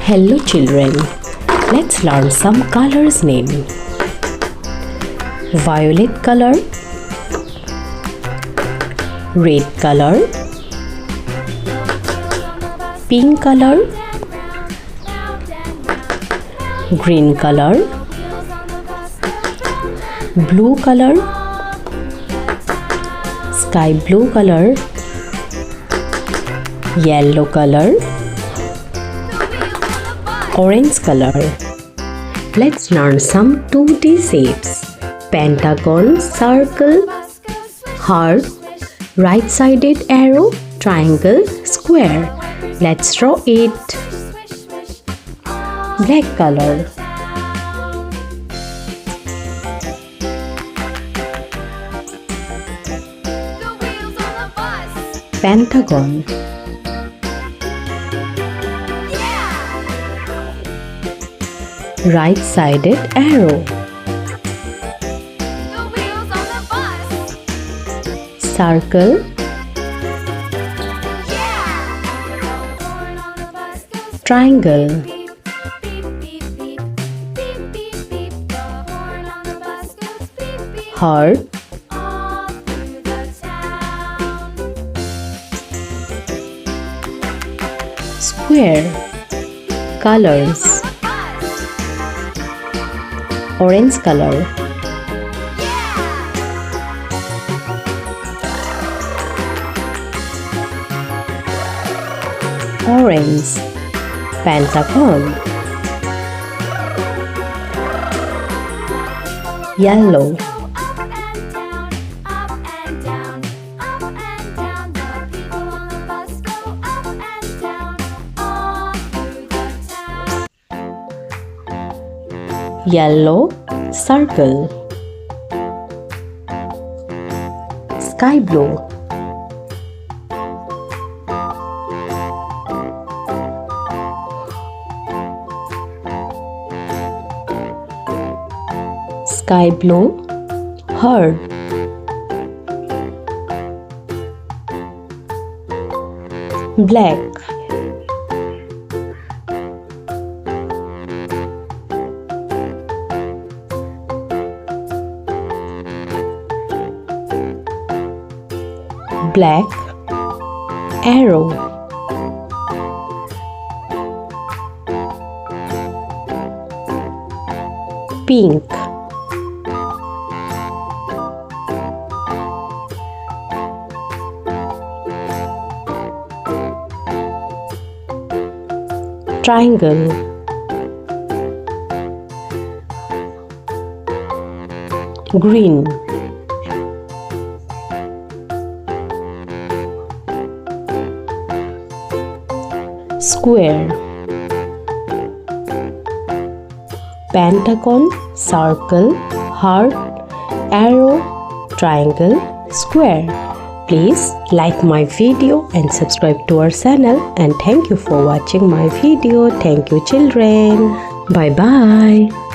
Hello children, let's learn some colors name. Violet color, red color, pink color, green color, blue color, sky blue color, yellow color, orange color. Let's learn some 2D shapes. Pentagon, circle, heart, right-sided arrow, triangle, square. Let's draw it. Black color. Pentagon. Right-sided arrow. Circle. Triangle. Heart. Square. Colors. Orange color, orange, pentagon, yellow, yellow circle, sky blue, sky blue, heart, black, black, arrow, pink, triangle, green, square, pentagon, circle, heart, arrow, triangle, square. Please like my video and subscribe to our channel, and thank you for watching my video. Thank you children. Bye bye.